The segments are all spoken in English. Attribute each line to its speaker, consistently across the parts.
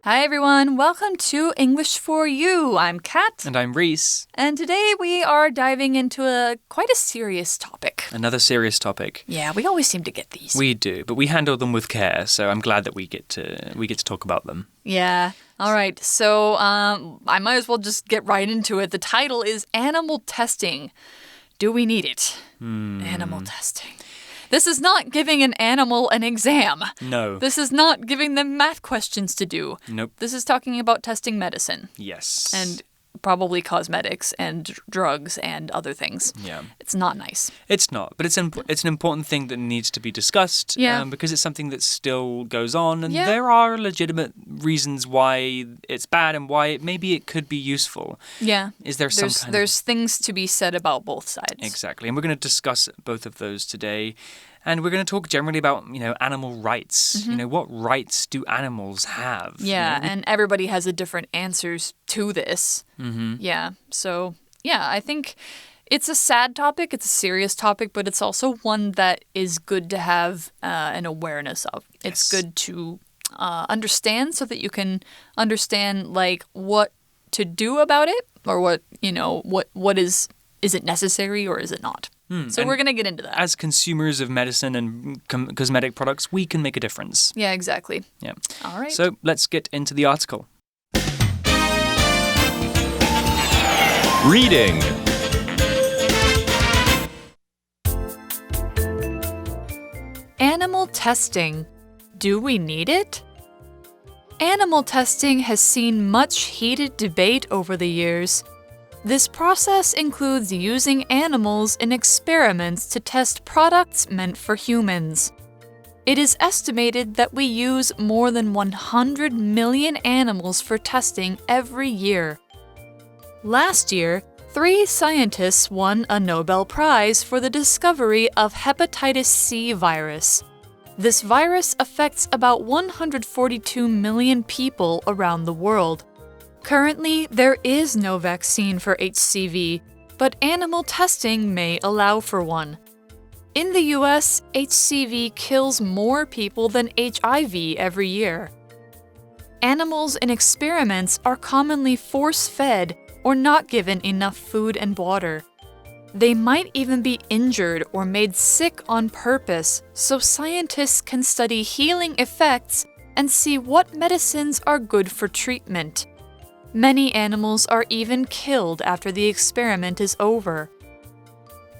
Speaker 1: Hi everyone, welcome to English for You. I'm Kat.
Speaker 2: And I'm Reese.
Speaker 1: And today we are diving into quite a serious topic.
Speaker 2: Another serious topic.
Speaker 1: Yeah, we always seem to get these.
Speaker 2: We do, but we handle them with care, so I'm glad that we get to talk about them.
Speaker 1: Yeah. All right, so I might as well just get right into it. The title is Animal Testing. Do we need it? Animal testing. This is not giving an animal an exam.
Speaker 2: No.
Speaker 1: This is not giving them math questions to do.
Speaker 2: Nope.
Speaker 1: This is talking about testing medicine.
Speaker 2: Yes.
Speaker 1: And probably cosmetics and drugs and other things.
Speaker 2: Yeah.
Speaker 1: It's not nice.
Speaker 2: It's not, but it's an important thing that needs to be discussed because it's something that still goes on, and there are legitimate reasons why it's bad and why maybe it could be useful.
Speaker 1: Yeah.
Speaker 2: Is there
Speaker 1: There's things to be said about both sides.
Speaker 2: Exactly, and we're going to discuss both of those today. And we're going to talk generally about, animal rights. What rights do animals have?
Speaker 1: Yeah, and everybody has a different answers to this. Yeah, so, I think it's a sad topic, it's a serious topic, but it's also one that is good to have an awareness of. It's good to understand so that you can understand, what to do about it, or what is it necessary or is it not? So we're going to get into that.
Speaker 2: As consumers of medicine and cosmetic products, we can make a difference.
Speaker 1: Yeah, exactly.
Speaker 2: Yeah.
Speaker 1: All right.
Speaker 2: So let's get into the article.
Speaker 3: Reading.
Speaker 1: Animal testing. Do we need it? Animal testing has seen much heated debate over the years. This process includes using animals in experiments to test products meant for humans. It is estimated that we use more than 100 million animals for testing every year. Last year, 3 scientists won a Nobel Prize for the discovery of hepatitis C virus. This virus affects about 142 million people around the world. Currently, there is no vaccine for HCV, but animal testing may allow for one. In the US, HCV kills more people than HIV every year. Animals in experiments are commonly force-fed or not given enough food and water. They might even be injured or made sick on purpose, so scientists can study healing effects and see what medicines are good for treatment. Many animals are even killed after the experiment is over.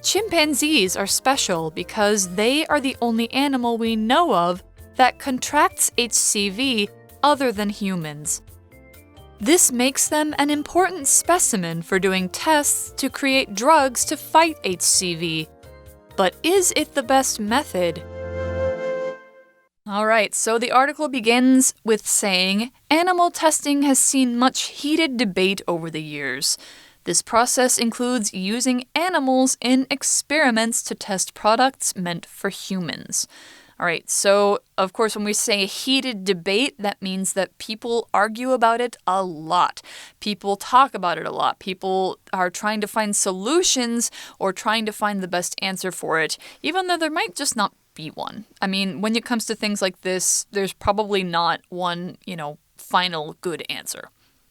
Speaker 1: Chimpanzees are special because they are the only animal we know of that contracts HCV other than humans. This makes them an important specimen for doing tests to create drugs to fight HCV. But is it the best method? All right, so the article begins with saying, animal testing has seen much heated debate over the years. This process includes using animals in experiments to test products meant for humans. All right, so of course when we say heated debate, that means that people argue about it a lot. People talk about it a lot. People are trying to find solutions or trying to find the best answer for it, even though there might just not be one. I mean, when it comes to things like this, there's probably not one, final good answer.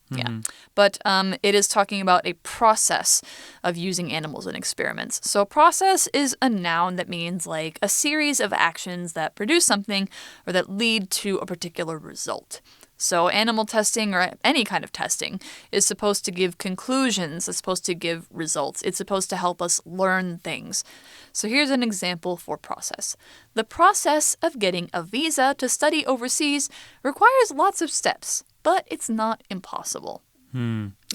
Speaker 1: Yeah. But it is talking about a process of using animals in experiments. So process is a noun that means like a series of actions that produce something or that lead to a particular result. So animal testing or any kind of testing is supposed to give conclusions, it's supposed to give results, it's supposed to help us learn things. So here's an example for process. The process of getting a visa to study overseas requires lots of steps, but it's not impossible.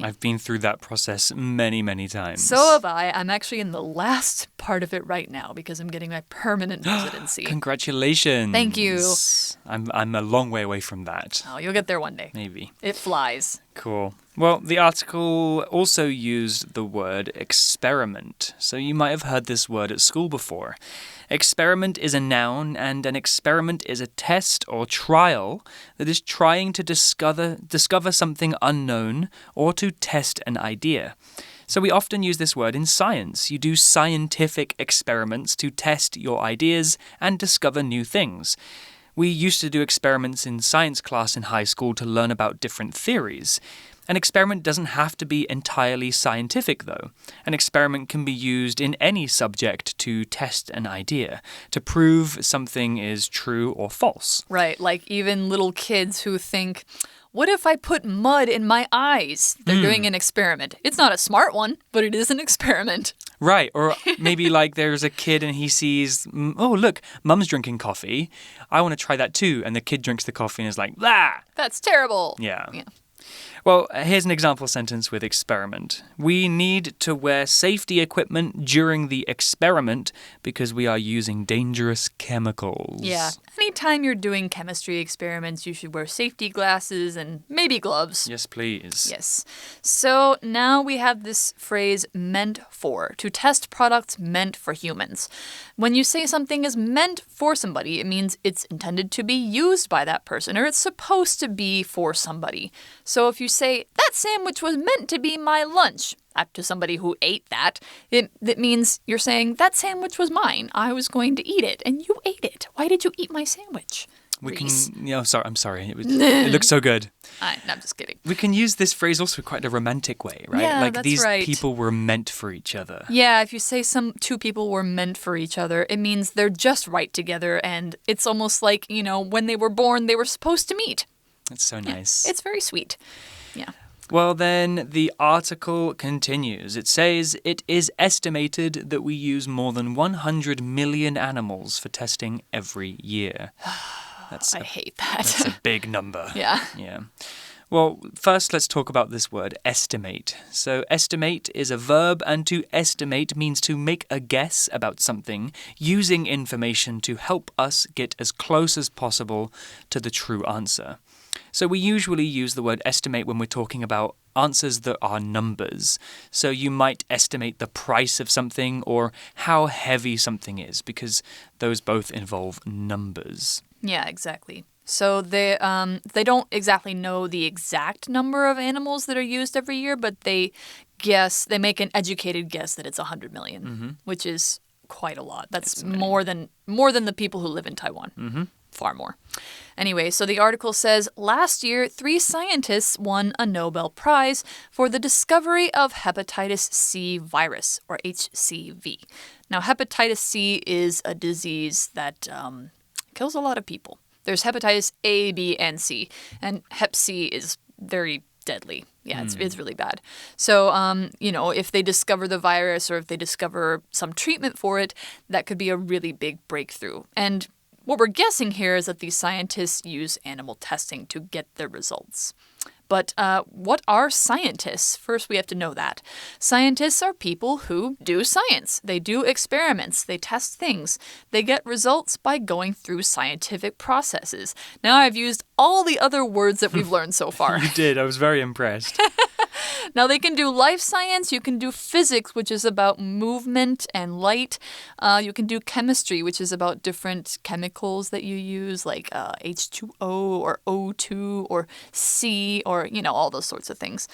Speaker 2: I've been through that process many, many times.
Speaker 1: So have I. I'm actually in the last part of it right now because I'm getting my permanent residency.
Speaker 2: Congratulations.
Speaker 1: Thank you.
Speaker 2: I'm a long way away from that.
Speaker 1: Oh, you'll get there one day.
Speaker 2: Maybe.
Speaker 1: It flies.
Speaker 2: Cool. Well, the article also used the word experiment. So you might have heard this word at school before. Experiment is a noun, and an experiment is a test or trial that is trying to discover something unknown or to test an idea. So we often use this word in science. You do scientific experiments to test your ideas and discover new things. We used to do experiments in science class in high school to learn about different theories. An experiment doesn't have to be entirely scientific, though. An experiment can be used in any subject to test an idea, to prove something is true or false.
Speaker 1: Right, like even little kids who think, what if I put mud in my eyes? They're doing an experiment. It's not a smart one, but it is an experiment.
Speaker 2: Right, or maybe like there's a kid and he sees, oh, look, Mum's drinking coffee. I want to try that too. And the kid drinks the coffee and is like, blah!
Speaker 1: That's terrible.
Speaker 2: Yeah. Well, here's an example sentence with experiment. We need to wear safety equipment during the experiment because we are using dangerous chemicals.
Speaker 1: Yeah. Anytime you're doing chemistry experiments, you should wear safety glasses and maybe gloves.
Speaker 2: Yes, please.
Speaker 1: Yes. So now we have this phrase meant for, to test products meant for humans. When you say something is meant for somebody, it means it's intended to be used by that person or it's supposed to be for somebody. So if you say, that sandwich was meant to be my lunch, to somebody who ate that, it means you're saying, that sandwich was mine. I was going to eat it, and you ate it. Why did you eat my sandwich?
Speaker 2: I'm sorry. It looks so good.
Speaker 1: I'm just kidding.
Speaker 2: We can use this phrase also quite a romantic way, right?
Speaker 1: Yeah,
Speaker 2: like
Speaker 1: that's
Speaker 2: these
Speaker 1: right.
Speaker 2: people were meant for each other.
Speaker 1: Yeah, if you say two people were meant for each other, it means they're just right together, and it's almost like, when they were born, they were supposed to meet.
Speaker 2: That's so nice.
Speaker 1: It's very sweet. Yeah.
Speaker 2: Well, then the article continues. It says, it is estimated that we use more than 100 million animals for testing every year.
Speaker 1: I hate that.
Speaker 2: That's a big number.
Speaker 1: Yeah.
Speaker 2: Well, first let's talk about this word, estimate. So estimate is a verb, and to estimate means to make a guess about something using information to help us get as close as possible to the true answer. So we usually use the word estimate when we're talking about answers that are numbers. So you might estimate the price of something or how heavy something is, because those both involve numbers.
Speaker 1: Yeah, exactly. So they don't exactly know the exact number of animals that are used every year, but they make an educated guess that it's 100 million, which is quite a lot. That's more than the people who live in Taiwan. Far more. Anyway, so the article says, last year, 3 scientists won a Nobel Prize for the discovery of hepatitis C virus, or HCV. Now, hepatitis C is a disease that kills a lot of people. There's hepatitis A, B, and C, and hep C is very deadly. Yeah, it's really bad. So, if they discover the virus or if they discover some treatment for it, that could be a really big breakthrough. And what we're guessing here is that these scientists use animal testing to get their results. But what are scientists? First, we have to know that. Scientists are people who do science. They do experiments. They test things. They get results by going through scientific processes. Now I've used all the other words that we've learned so far.
Speaker 2: You did. I was very impressed.
Speaker 1: Now, they can do life science. You can do physics, which is about movement and light. You can do chemistry, which is about different chemicals that you use, like H2O or O2 or C or, all those sorts of things.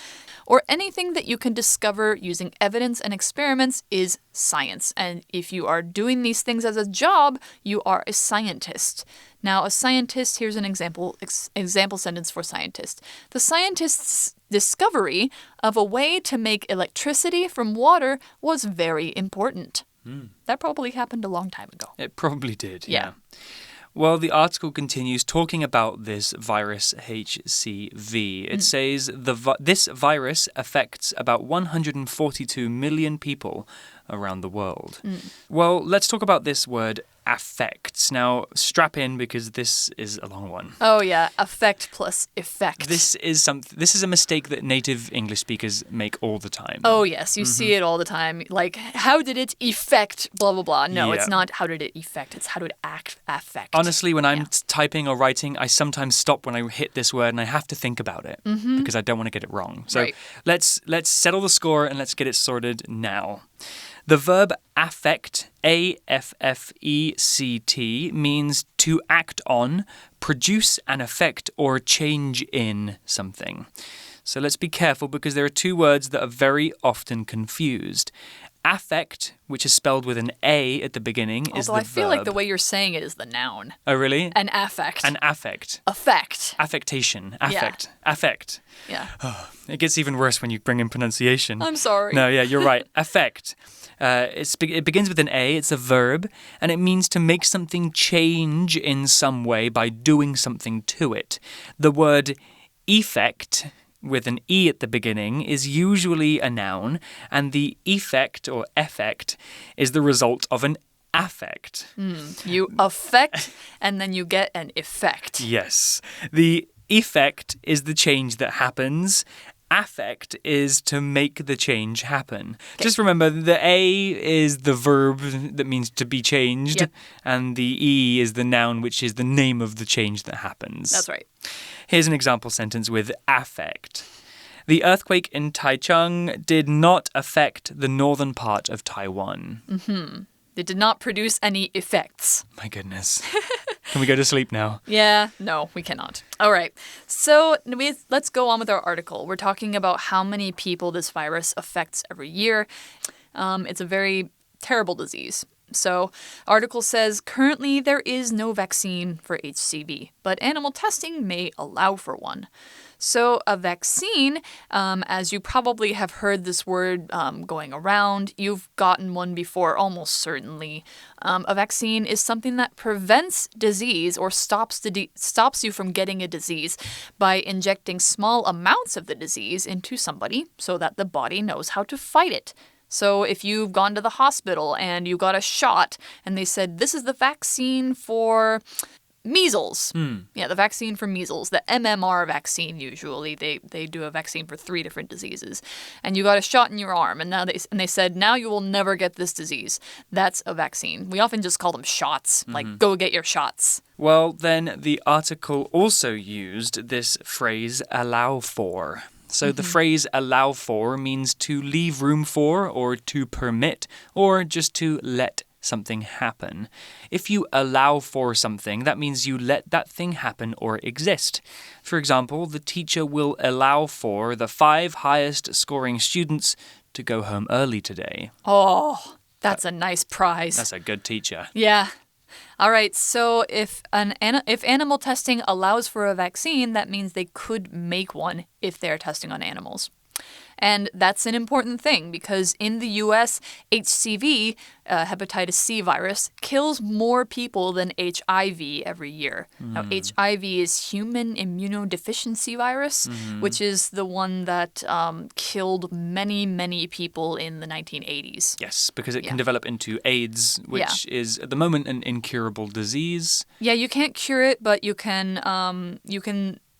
Speaker 1: Or anything that you can discover using evidence and experiments is science. And if you are doing these things as a job, you are a scientist. Now, a scientist, here's an example sentence for scientist. The scientist's discovery of a way to make electricity from water was very important. That probably happened a long time ago.
Speaker 2: It probably did,
Speaker 1: yeah.
Speaker 2: Well, the article continues talking about this virus HCV. It says this virus affects about 142 million people around the world. Well, let's talk about this word affects. Now, strap in because this is a long one.
Speaker 1: Oh yeah, affect plus effect.
Speaker 2: This is a mistake that native English speakers make all the time.
Speaker 1: Oh yes, you see it all the time. Like, how did it affect blah blah blah? No, it's not how did it affect, it's how did it affect.
Speaker 2: Honestly, when I'm typing or writing, I sometimes stop when I hit this word and I have to think about it because I don't want to get it wrong. So let's settle the score and let's get it sorted now. The verb affect, A-F-F-E-C-T, means to act on, produce an effect, or change in something. So let's be careful because there are 2 words that are very often confused. Affect, which is spelled with an A at the beginning, is the verb.
Speaker 1: Although I feel like the way you're saying it is the noun.
Speaker 2: Oh, really?
Speaker 1: An affect.
Speaker 2: An affect.
Speaker 1: Affect.
Speaker 2: Affectation. Affect. Yeah. Affect.
Speaker 1: Yeah.
Speaker 2: Oh, it gets even worse when you bring in pronunciation.
Speaker 1: I'm sorry.
Speaker 2: No, yeah, you're right. Affect. It begins with an A, it's a verb, and it means to make something change in some way by doing something to it. The word effect, with an E at the beginning, is usually a noun, and the effect or effect is the result of an affect.
Speaker 1: You affect, and then you get an effect.
Speaker 2: Yes. The effect is the change that happens. Affect is to make the change happen. Okay. Just remember, the A is the verb that means to be changed, yep. And the E is the noun, which is the name of the change that happens.
Speaker 1: That's right.
Speaker 2: Here's an example sentence with affect. The earthquake in Taichung did not affect the northern part of Taiwan.
Speaker 1: It did not produce any effects.
Speaker 2: My goodness. Can we go to sleep now?
Speaker 1: Yeah, no, we cannot. All right. So let's go on with our article. We're talking about how many people this virus affects every year. It's a very terrible disease. So, article says, currently there is no vaccine for HCV, but animal testing may allow for one. So, a vaccine, as you probably have heard this word going around, you've gotten one before, almost certainly. A vaccine is something that prevents disease or stops you from getting a disease by injecting small amounts of the disease into somebody so that the body knows how to fight it. So if you've gone to the hospital and you got a shot and they said, this is the vaccine for measles. Yeah, the vaccine for measles, the MMR vaccine usually. They do a vaccine for 3 different diseases. And you got a shot in your arm and they said, now you will never get this disease. That's a vaccine. We often just call them shots, like go get your shots.
Speaker 2: Well, then the article also used this phrase, allow for. So the phrase allow for means to leave room for or to permit or just to let something happen. If you allow for something, that means you let that thing happen or exist. For example, the teacher will allow for the 5 highest scoring students to go home early today.
Speaker 1: Oh, that's a nice prize.
Speaker 2: That's a good teacher.
Speaker 1: Yeah. All right, so if animal testing allows for a vaccine, that means they could make one if they're testing on animals. And that's an important thing because in the US, HCV, hepatitis C virus, kills more people than HIV every year. Now, HIV is human immunodeficiency virus, which is the one that killed many, many people in the 1980s.
Speaker 2: Yes, because it can develop into AIDS, which is at the moment an incurable disease.
Speaker 1: Yeah, you can't cure it, but you can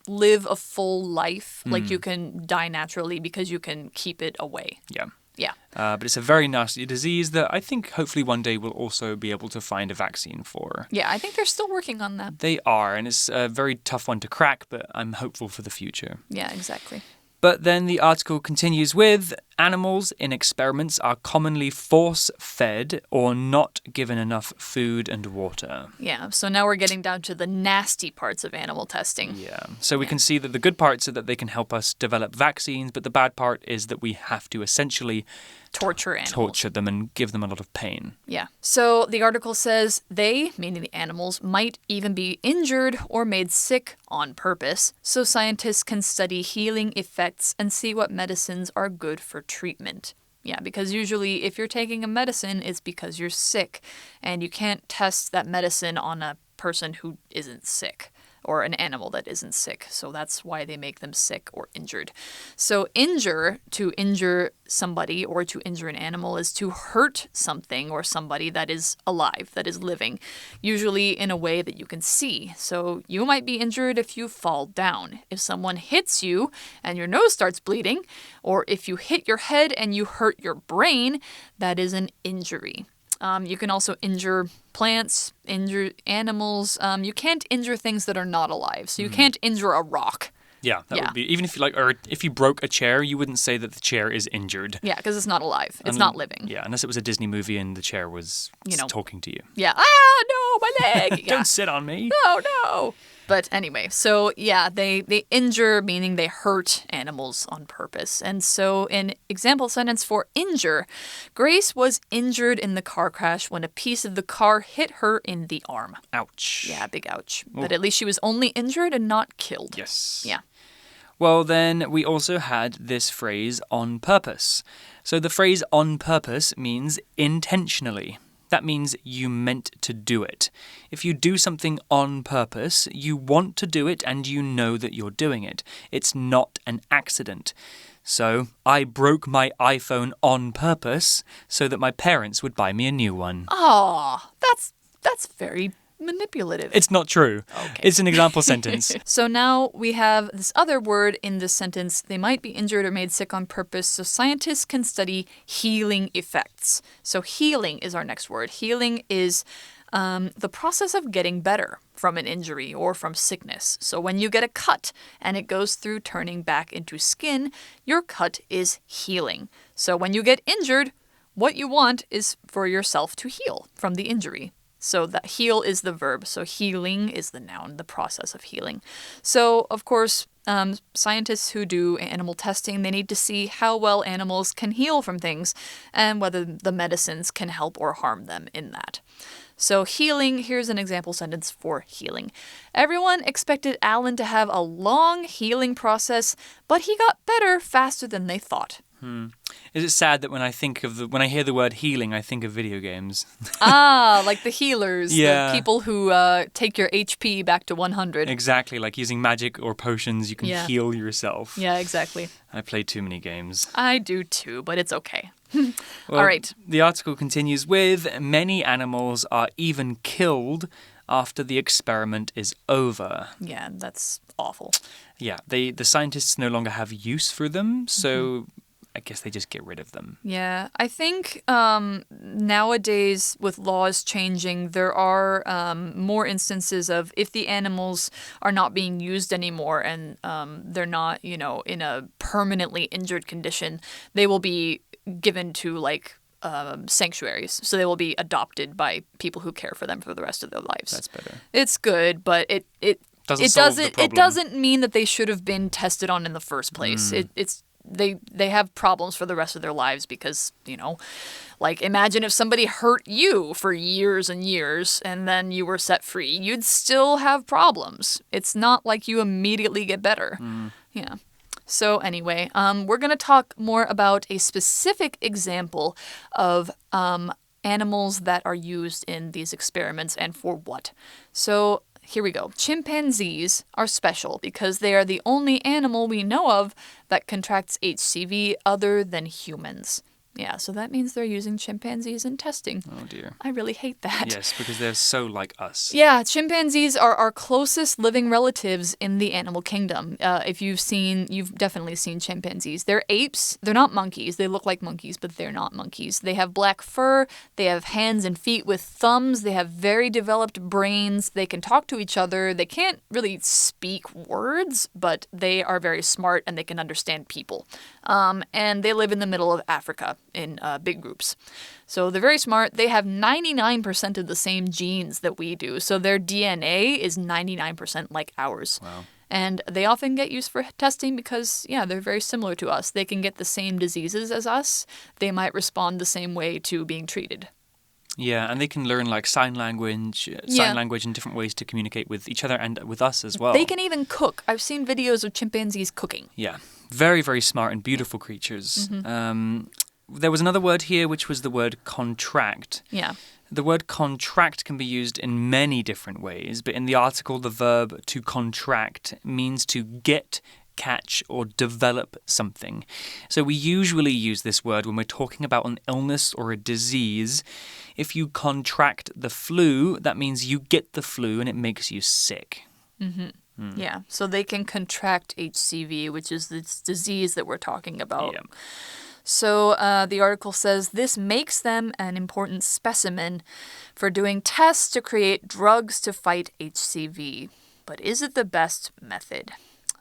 Speaker 1: live a full life. Like you can die naturally because you can keep it away.
Speaker 2: Yeah.
Speaker 1: Yeah.
Speaker 2: But it's a very nasty disease that I think hopefully one day we'll also be able to find a vaccine for.
Speaker 1: Yeah, I think they're still working on that.
Speaker 2: They are, and it's a very tough one to crack, but I'm hopeful for the future.
Speaker 1: Yeah, exactly.
Speaker 2: But then the article continues with, animals in experiments are commonly force-fed or not given enough food and water.
Speaker 1: Yeah, so now we're getting down to the nasty parts of animal testing.
Speaker 2: Yeah, so we can see that the good parts are that they can help us develop vaccines, but the bad part is that we have to essentially
Speaker 1: torture animals.
Speaker 2: Torture them and give them a lot of pain.
Speaker 1: Yeah. So the article says they, meaning the animals, might even be injured or made sick on purpose, so scientists can study healing effects and see what medicines are good for treatment. Yeah, because usually if you're taking a medicine, it's because you're sick, and you can't test that medicine on a person who isn't sick. Or an animal that isn't sick. So that's why they make them sick or injured. So to injure somebody or to injure an animal is to hurt something or somebody that is alive, that is living, usually in a way that you can see. So you might be injured if you fall down. If someone hits you and your nose starts bleeding, or if you hit your head and you hurt your brain, that is an injury. You can also injure plants, injure animals. You can't injure things that are not alive. So you can't injure a rock.
Speaker 2: Yeah, that would be, even if if you broke a chair, you wouldn't say that the chair is injured.
Speaker 1: Yeah, because it's not alive. It's not living.
Speaker 2: Yeah, unless it was a Disney movie and the chair was talking to you.
Speaker 1: Yeah. Ah, no, my leg.
Speaker 2: Don't sit on me.
Speaker 1: No, no. But anyway, so yeah, they injure, meaning they hurt animals on purpose. And so in example sentence for injure, Grace was injured in the car crash when a piece of the car hit her in the arm.
Speaker 2: Ouch.
Speaker 1: Yeah, big ouch. But at least she was only injured and not killed.
Speaker 2: Yes.
Speaker 1: Yeah.
Speaker 2: Well, then we also had this phrase on purpose. So the phrase on purpose means intentionally. That means you meant to do it. If you do something on purpose, you want to do it and you know that you're doing it. It's not an accident. So, I broke my iPhone on purpose so that my parents would buy me a new one.
Speaker 1: Oh, that's very manipulative.
Speaker 2: It's not true.
Speaker 1: Okay.
Speaker 2: It's an example sentence.
Speaker 1: So now we have this other word in this sentence. They might be injured or made sick on purpose, so scientists can study healing effects. So healing is our next word. Healing is the process of getting better from an injury or from sickness. So when you get a cut and it goes through turning back into skin, your cut is healing. So when you get injured, what you want is for yourself to heal from the injury. So that heal is the verb. So healing is the noun, the process of healing. So, of course, scientists who do animal testing, they need to see how well animals can heal from things and whether the medicines can help or harm them in that. So healing, here's an example sentence for healing. Everyone expected Alan to have a long healing process, but he got better faster than they thought.
Speaker 2: Is it sad that when I hear the word healing, I think of video games?
Speaker 1: Like the healers,
Speaker 2: Yeah.
Speaker 1: the people who take your HP back to 100.
Speaker 2: Exactly, like using magic or potions, you can heal yourself.
Speaker 1: Yeah, exactly.
Speaker 2: I play too many games.
Speaker 1: I do too, but it's okay.
Speaker 2: Well,
Speaker 1: All right.
Speaker 2: The article continues with, many animals are even killed after the experiment is over.
Speaker 1: Yeah, that's awful.
Speaker 2: Yeah, the scientists no longer have use for them, so I guess they just get rid of them.
Speaker 1: Yeah, I think nowadays with laws changing, there are more instances of if the animals are not being used anymore and they're not, in a permanently injured condition, they will be given to sanctuaries. So they will be adopted by people who care for them for the rest of their lives.
Speaker 2: That's better.
Speaker 1: It's good, but it doesn't mean that they should have been tested on in the first place. They have problems for the rest of their lives because, imagine if somebody hurt you for years and years and then you were set free. You'd still have problems. It's not like you immediately get better. Yeah. So anyway, we're going to talk more about a specific example of animals that are used in these experiments and for what. So here we go. Chimpanzees are special because they are the only animal we know of that contracts HCV other than humans. Yeah, so that means they're using chimpanzees in testing.
Speaker 2: Oh dear.
Speaker 1: I really hate that.
Speaker 2: Yes, because they're so like us.
Speaker 1: Yeah, chimpanzees are our closest living relatives in the animal kingdom. If you've definitely seen chimpanzees. They're apes. They're not monkeys. They look like monkeys, but they're not monkeys. They have black fur. They have hands and feet with thumbs. They have very developed brains. They can talk to each other. They can't really speak words, but they are very smart and they can understand people. And they live in the middle of Africa in big groups. So they're very smart. They have 99% of the same genes that we do. So their DNA is 99% like ours.
Speaker 2: Wow.
Speaker 1: And they often get used for testing because, they're very similar to us. They can get the same diseases as us. They might respond the same way to being treated.
Speaker 2: Yeah, and they can learn sign language in different ways to communicate with each other and with us as well.
Speaker 1: They can even cook. I've seen videos of chimpanzees cooking.
Speaker 2: Yeah, very, very smart and beautiful creatures. There was another word here, which was the word contract.
Speaker 1: Yeah.
Speaker 2: The word contract can be used in many different ways, but in the article, the verb to contract means to get, catch, or develop something. So we usually use this word when we're talking about an illness or a disease. If you contract the flu, that means you get the flu and it makes you sick.
Speaker 1: Yeah, so they can contract HCV, which is this disease that we're talking about.
Speaker 2: Yeah.
Speaker 1: So the article says this makes them an important specimen for doing tests to create drugs to fight HCV. But is it the best method?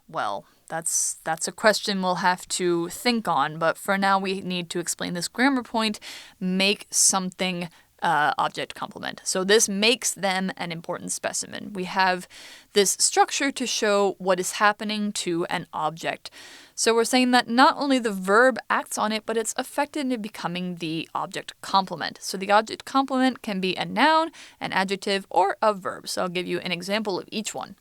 Speaker 1: Well, that's a question we'll have to think on. But for now, we need to explain this grammar point. Make something object complement. So this makes them an important specimen. We have this structure to show what is happening to an object. So we're saying that not only the verb acts on it, but it's affected in becoming the object complement. So the object complement can be a noun, an adjective, or a verb. So I'll give you an example of each one.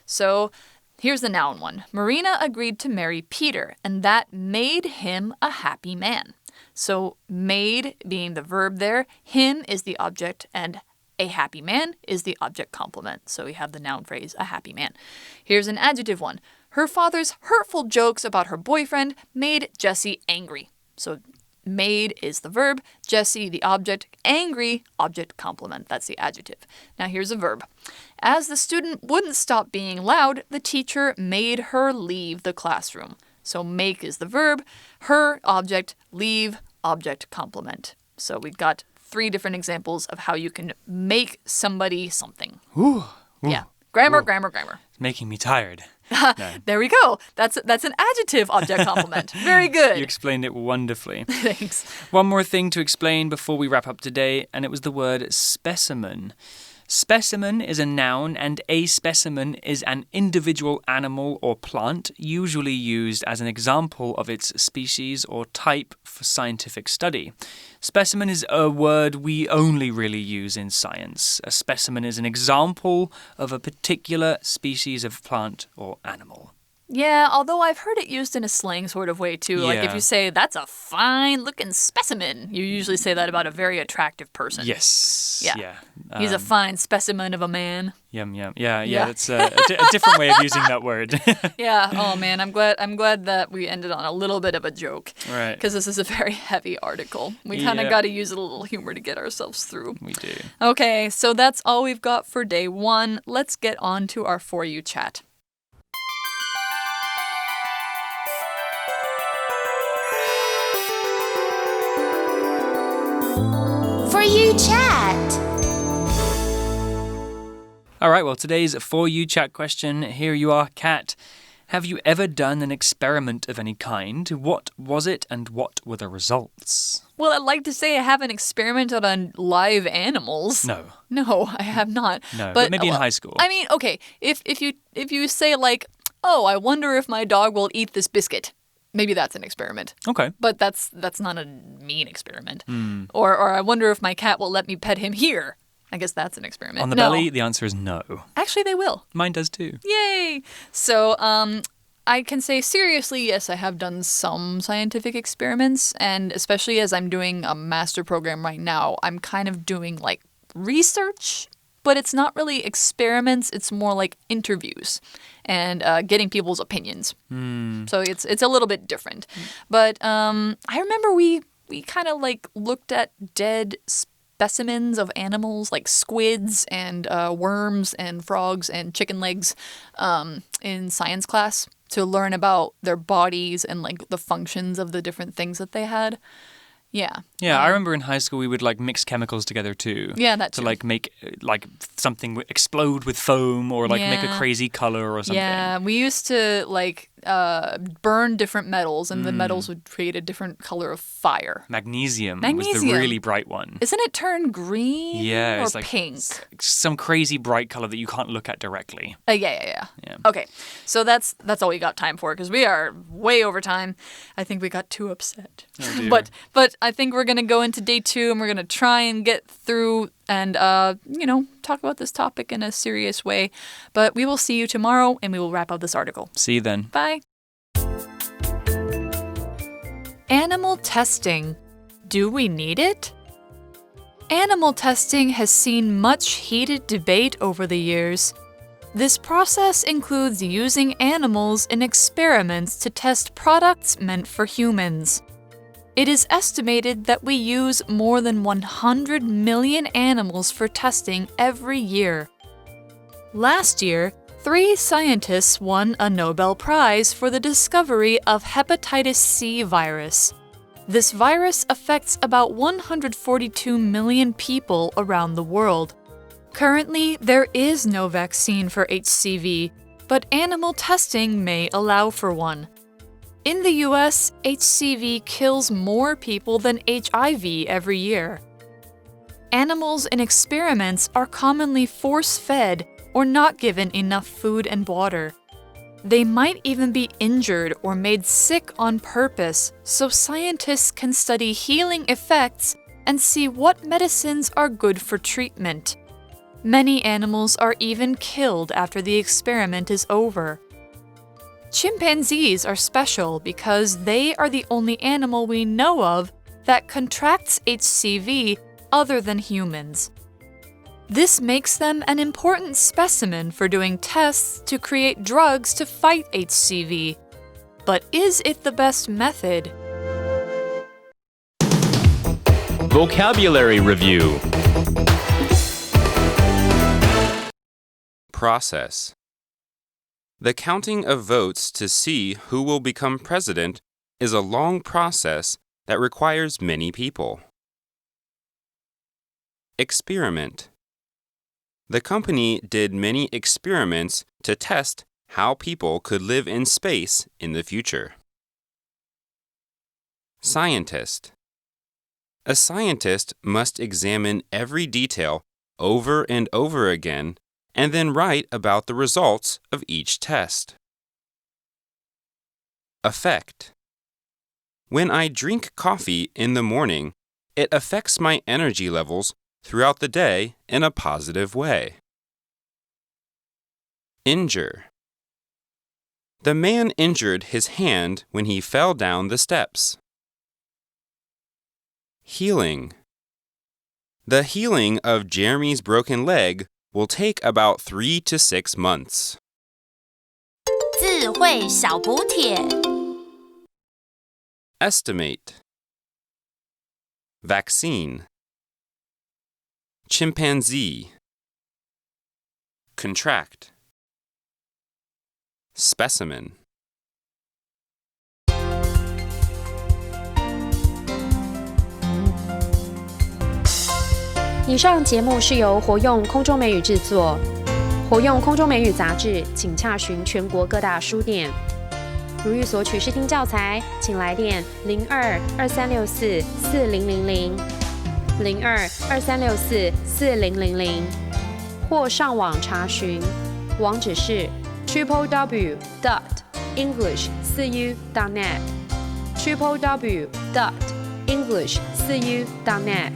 Speaker 1: So here's the noun one. Marina agreed to marry Peter, and that made him a happy man. So made being the verb there, him is the object, and a happy man is the object complement. So we have the noun phrase, a happy man. Here's an adjective one. Her father's hurtful jokes about her boyfriend made Jessie angry. So made is the verb, Jessie the object, angry, object complement. That's the adjective. Now here's a verb. As the student wouldn't stop being loud, the teacher made her leave the classroom. So make is the verb, her object, leave, object complement. So we've got 3 different examples of how you can make somebody something.
Speaker 2: Ooh.
Speaker 1: Yeah. Grammar,
Speaker 2: Ooh.
Speaker 1: grammar.
Speaker 2: It's making me tired.
Speaker 1: No. There we go. That's an adjective object complement. Very good.
Speaker 2: You explained it wonderfully.
Speaker 1: Thanks.
Speaker 2: One more thing to explain before we wrap up today, and it was the word specimen. Specimen is a noun, and a specimen is an individual animal or plant, usually used as an example of its species or type for scientific study. Specimen is a word we only really use in science. A specimen is an example of a particular species of plant or animal.
Speaker 1: Yeah, although I've heard it used in a slang sort of way too. Like if you say, that's a fine-looking specimen, you usually say that about a very attractive person.
Speaker 2: Yes.
Speaker 1: Yeah. He's a fine specimen of a man.
Speaker 2: Yum. Yeah. That's a different way of using that word.
Speaker 1: Yeah. Oh man, I'm glad that we ended on a little bit of a joke.
Speaker 2: Right.
Speaker 1: Because this is a very heavy article. We kind of got to use a little humor to get ourselves through.
Speaker 2: We do.
Speaker 1: Okay, so that's all we've got for day 1. Let's get on to our For You chat.
Speaker 3: For You chat.
Speaker 2: All right, well, today's For You chat question. Here you are, Kat. Have you ever done an experiment of any kind? What was it and what were the results?
Speaker 1: Well, I'd like to say I haven't experimented on live animals.
Speaker 2: No.
Speaker 1: No, I have not.
Speaker 2: No, but maybe in high school.
Speaker 1: I mean, okay, if you say like, oh, I wonder if my dog will eat this biscuit. Maybe that's an experiment.
Speaker 2: Okay.
Speaker 1: But that's not a mean experiment. Or I wonder if my cat will let me pet him here. I guess that's an experiment.
Speaker 2: On the belly, the answer is no.
Speaker 1: Actually, they will.
Speaker 2: Mine does too.
Speaker 1: Yay! So, I can say seriously, yes, I have done some scientific experiments, and especially as I'm doing a master program right now, I'm kind of doing like research, but it's not really experiments, it's more like interviews and getting people's opinions. So it's a little bit different. But I remember we kind of like looked at dead specimens of animals like squids and worms and frogs and chicken legs in science class to learn about their bodies and like the functions of the different things that they had. Yeah.
Speaker 2: Yeah, I remember in high school we would like mix chemicals together too.
Speaker 1: Yeah, that too.
Speaker 2: To like make like something explode with foam or like make a crazy color or something.
Speaker 1: Yeah, we used to like burn different metals and the metals would create a different color of fire.
Speaker 2: Magnesium was the really bright one.
Speaker 1: Isn't it turned green
Speaker 2: or
Speaker 1: it's like pink?
Speaker 2: Some crazy bright color that you can't look at directly.
Speaker 1: Yeah. Okay, so that's all we got time for because we are way over time. I think we got too upset.
Speaker 2: Oh, dear.
Speaker 1: But I think we're going to go into day 2 and we're going to try and get through and, talk about this topic in a serious way. But we will see you tomorrow and we will wrap up this article.
Speaker 2: See you then.
Speaker 1: Bye. Animal testing. Do we need it? Animal testing has seen much heated debate over the years. This process includes using animals in experiments to test products meant for humans. It is estimated that we use more than 100 million animals for testing every year. Last year, 3 scientists won a Nobel Prize for the discovery of hepatitis C virus. This virus affects about 142 million people around the world. Currently, there is no vaccine for HCV, but animal testing may allow for one. In the US, HCV kills more people than HIV every year. animals in experiments are commonly force-fed or not given enough food and water. They might even be injured or made sick on purpose so scientists can study healing effects and see what medicines are good for treatment. Many animals are even killed after the experiment is over. Chimpanzees are special because they are the only animal we know of that contracts HCV other than humans. This makes them an important specimen for doing tests to create drugs to fight HCV. But is it the best method?
Speaker 4: Vocabulary Review.
Speaker 5: Process. The counting of votes to see who will become president is a long process that requires many people. Experiment. The company did many experiments to test how people could live in space in the future. Scientist. A scientist must examine every detail over and over again and then write about the results of each test. Effect. When I drink coffee in the morning, it affects my energy levels throughout the day in a positive way. Injure. The man injured his hand when he fell down the steps. Healing. The healing of Jeremy's broken leg will take about 3 to 6 months.
Speaker 3: 智慧小补帖
Speaker 5: Estimate. Vaccine. Chimpanzee. Contract. Specimen.
Speaker 6: 以上节目是由活用空中美语制作。活用空中美语杂志，请洽询全国各大书店。如欲索取试听教材，请来电02-2364-4000、02-2364-4000，或上网查询，网址是 www.english4u.net www.english4u.net